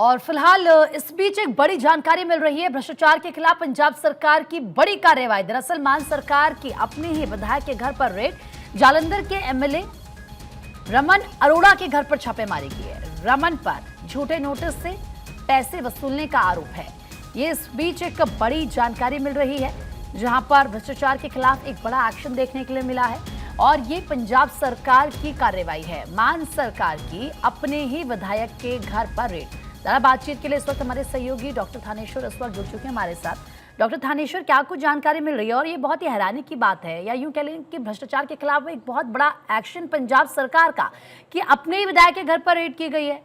और फिलहाल इस बीच एक बड़ी जानकारी मिल रही है। भ्रष्टाचार के खिलाफ पंजाब सरकार की बड़ी कार्रवाई। दरअसल मान सरकार की अपने ही विधायक के घर पर रेड, जालंधर के एमएलए रमन अरोड़ा के घर पर छापेमारी की है। रमन पर झूठे नोटिस से पैसे वसूलने का आरोप है। ये इस बीच एक बड़ी जानकारी मिल रही है, जहां पर भ्रष्टाचार के खिलाफ एक बड़ा एक्शन देखने के लिए मिला है और ये पंजाब सरकार की कार्रवाई है। मान सरकार की अपने ही विधायक के घर पर रेड। जरा बातचीत के लिए इस वक्त हमारे सहयोगी डॉक्टर थानेश्वर इस वक्त जुड़ चुके हैं हमारे साथ। डॉक्टर थानेश्वर, क्या कुछ जानकारी मिल रही है और ये बहुत ही हैरानी की बात है या यूं कह लें कि भ्रष्टाचार के खिलाफ एक बहुत बड़ा एक्शन पंजाब सरकार का कि अपने ही विधायक के घर पर रेड की गई है?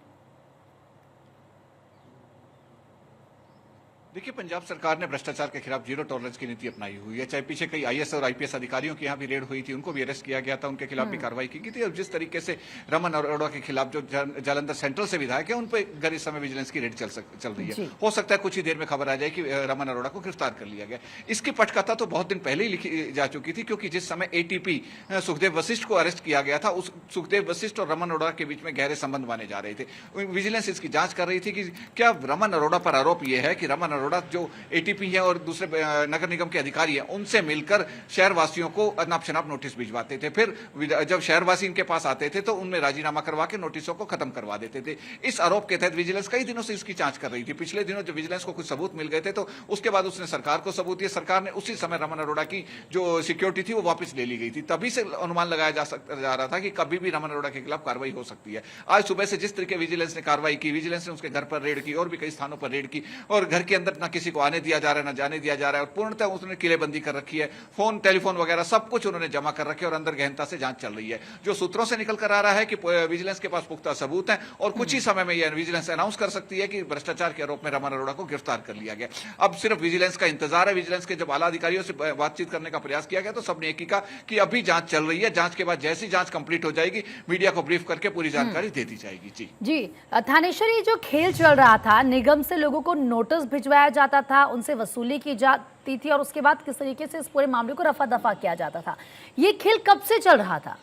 देखिए, पंजाब सरकार ने भ्रष्टाचार के खिलाफ जीरो टॉलरेंस की नीति अपनाई हुई है। चाहे पीछे कई आईएएस और आईपीएस अधिकारियों की यहाँ भी रेड हुई थी, उनको भी अरेस्ट किया गया था, उनके खिलाफ भी कार्रवाई की गई थी। और जिस तरीके से रमन अरोड़ा के खिलाफ जो जालंधर सेंट्रल से विधायक है, उन पर इस समय विजिलेंस की रेड चल रही है। हो सकता है कुछ ही देर में खबर आ जाए कि रमन अरोड़ा को गिरफ्तार कर लिया गया। इसकी पटकथा तो बहुत दिन पहले ही लिखी जा चुकी थी, क्योंकि जिस समय एटीपी सुखदेव वशिष्ठ को अरेस्ट किया गया था, उस सुखदेव वशिष्ठ और रमन अरोड़ा के बीच में गहरे संबंध माने जा रहे थे। विजिलेंस इसकी जांच कर रही थी कि क्या रमन अरोड़ा पर आरोप यह है कि रमन अरोड़ा जो एटीपी है और दूसरे नगर निगम के अधिकारी हैं, उनसे मिलकर शहरवासियों को अनाप शनाप नोटिस भिजवाते थे। फिर जब शहरवासी इनके पास आते थे तो उनमें राजीनामा करवा के नोटिसों को खत्म करवा देते थे। इस आरोप के तहत विजिलेंस कई दिनों से इसकी जांच कर रही थी। पिछले दिनों जब विजिलेंस को कुछ सबूत मिल गए थे तो उसके बाद उसने सरकार को सबूत दिए। सरकार ने उसी समय रमन अरोड़ा की जो सिक्योरिटी थी वो वापस ले ली गई थी। तभी से अनुमान लगाया जा रहा था कि कभी भी रमन अरोड़ा के खिलाफ कार्रवाई हो सकती है। आज सुबह से जिस तरीके विजिलेंस ने कार्रवाई की, विजिलेंस ने उसके घर पर रेड की और भी कई स्थानों पर रेड की, और घर के अंदर न किसी को आने दिया जा रहा है, न जाने दिया जा रहा है, और पूर्णतः उसने किलेबंदी कर रखी है। फोन, टेलीफोन वगैरह सब कुछ उन्होंने जमा कर रखे और अंदर गहनता से जांच चल रही है। जो सूत्रों से निकल कर आ रहा है कि विजिलेंस के पास पुख्ता सबूत है और कुछ ही समय में यह विजिलेंस अनाउंस कर सकती है कि भ्रष्टाचार के आरोप में रमन अरोड़ा को गिरफ्तार कर लिया गया। अब सिर्फ विजिलेंस का इंतजार है। विजिलेंस के जब आला अधिकारियों से बातचीत करने का प्रयास किया गया तो सबने एक ही कहा कि अभी जांच चल रही है, जांच के बाद जैसी जांच कंप्लीट हो जाएगी मीडिया को ब्रीफ करके पूरी जानकारी दे दी जाएगी। जी थानेश्वर, ये जो खेल चल रहा था, निगम से लोगों को नोटिस भिजवाया जाता था, उनसे वसूली की जाती थी और उसके बाद किस तरीके से इस पूरे मामले को रफा दफा किया जाता था, ये खेल कब से चल रहा था?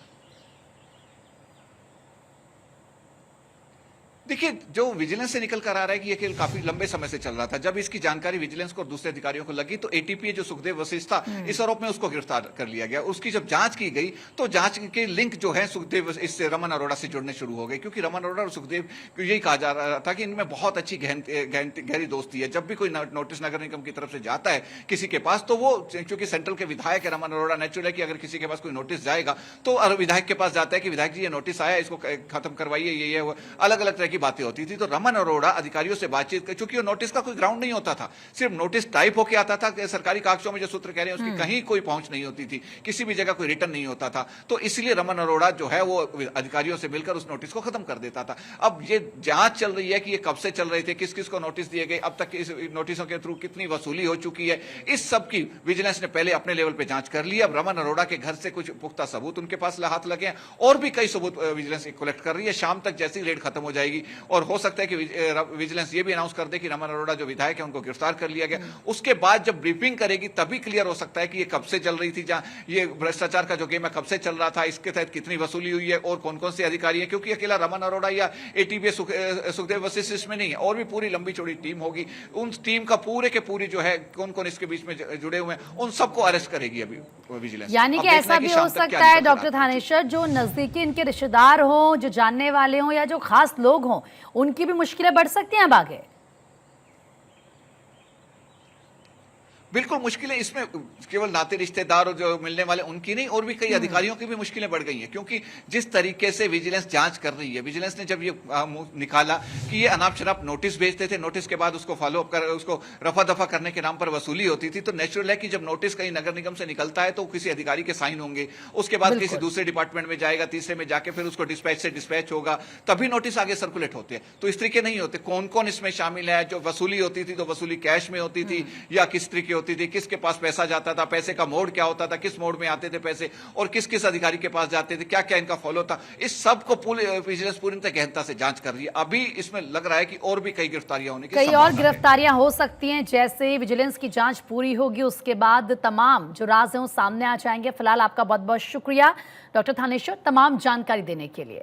देखिए, जो विजिलेंस से निकल कर आ रहा है कि यह खेल काफी लंबे समय से चल रहा था। जब इसकी जानकारी विजिलेंस को और दूसरे अधिकारियों को लगी तो एटीपी जो सुखदेव वशिष्ठ था, इस आरोप में उसको गिरफ्तार कर लिया गया। उसकी जब जांच की गई तो जांच के लिंक जो है सुखदेव इससे रमन अरोड़ा से जुड़ने शुरू हो गए, क्योंकि रमन अरोड़ा और सुखदेव यही कहा जा रहा था कि इनमें बहुत अच्छी गहरी दोस्ती है। जब भी कोई नोटिस नगर निगम की तरफ से जाता है किसी के पास, तो वो क्योंकि सेंट्रल के विधायक है रमन अरोड़ा, नेचुरल है कि अगर किसी के पास कोई नोटिस जाएगा तो विधायक के पास जाता है कि विधायक जी ये नोटिस आया, इसको खत्म करवाइए, ये अलग अलग तरह की बातें होती थी। तो रमन अरोड़ा अधिकारियों से बातचीत कर, चूंकि नोटिस का कोई ग्राउंड नहीं होता था, सिर्फ नोटिस टाइप होके आता था, सरकारी कागजों में जो सूत्र कह रहे हैं उसकी कहीं कोई पहुंच नहीं होती थी, किसी भी जगह कोई रिटर्न नहीं होता था। तो इसलिए रमन अरोड़ा जो है वो अधिकारियों से मिलकर उस नोटिस को खत्म कर देता था। अब ये जांच चल रही है कि ये कब से चल रहे थे, किस किस को नोटिस दिए गए, अब तक इस नोटिसों के थ्रू कितनी वसूली हो चुकी है, इस सब की विजिलेंस ने पहले अपने लेवल पे जांच कर ली। अब रमन अरोड़ा के घर से कुछ पुख्ता सबूत उनके पास हाथ लगे हैं और भी कई सबूत विजिलेंस कलेक्ट कर रही है। शाम तक जैसी रेड खत्म हो जाएगी और हो सकता है कि विजिलेंस ये भी अनाउंस कर दे कि रमन अरोड़ा जो विधायक है उनको गिरफ्तार कर लिया गया। उसके बाद जब ब्रीफिंग करेगी तभी क्लियर हो सकता है कि ये कब से चल रही थी, जहां ये भ्रष्टाचार का जो गेम है कब से चल रहा था, इसके तहत कितनी वसूली हुई है और कौन कौन से अधिकारी हैं। क्योंकि अकेला रमन अरोड़ा या एटीपी सुखदेव वशिष्ठ इसमें नहीं है, और भी पूरी लंबी चौड़ी टीम होगी। उन टीम का पूरे के पूरी जो है कौन कौन इसके बीच में जुड़े हुए हैं उन सबको अरेस्ट करेगी अभी विजिलेंस। यानी कि ऐसा भी हो सकता है डॉक्टर थानेश्वर, जो नजदीकी इनके रिश्तेदार हों, जो जानने वाले हों या जो खास लोग हों, उनकी भी मुश्किलें बढ़ सकती हैं अब आगे? बिल्कुल मुश्किलें इसमें केवल नाते रिश्तेदार और जो मिलने वाले उनकी नहीं, और भी कई अधिकारियों की भी मुश्किलें बढ़ गई हैं। क्योंकि जिस तरीके से विजिलेंस जांच कर रही है, विजिलेंस ने जब ये निकाला कि ये अनाप शनाप नोटिस भेजते थे, नोटिस के बाद उसको फॉलो अप कर उसको रफा दफा करने के नाम पर वसूली होती थी, तो नेचुरल है कि जब नोटिस कहीं नगर निगम से निकलता है तो किसी अधिकारी के साइन होंगे, उसके बाद किसी दूसरे डिपार्टमेंट में जाएगा, तीसरे में जाके फिर उसको डिस्पैच से डिस्पैच होगा, तभी नोटिस आगे सर्कुलेट होते हैं। तो इस तरीके नहीं होते। कौन कौन इसमें शामिल है, जो वसूली होती थी तो वसूली कैश में होती थी या किस तरीके होती थी, किसके पास पैसा जाता था, पैसे का मोड क्या होता था, किस मोड में आते थे पैसे, और किस किस अधिकारी के पास जाते थे, क्या क्या इनका फॉलो था, इस सब को विजिलेंस पूरी तरह गहनता से जांच कर रही है। अभी इसमें लग रहा है कि और भी कई गिरफ्तारियां होने की कई और गिरफ्तारियां हो सकती हैं। जैसे विजिलेंस की जांच पूरी होगी उसके बाद तमाम जो राज हैं वो सामने आ जाएंगे। फिलहाल आपका बहुत बहुत शुक्रिया डॉक्टर थानेश्वर तमाम जानकारी देने के लिए।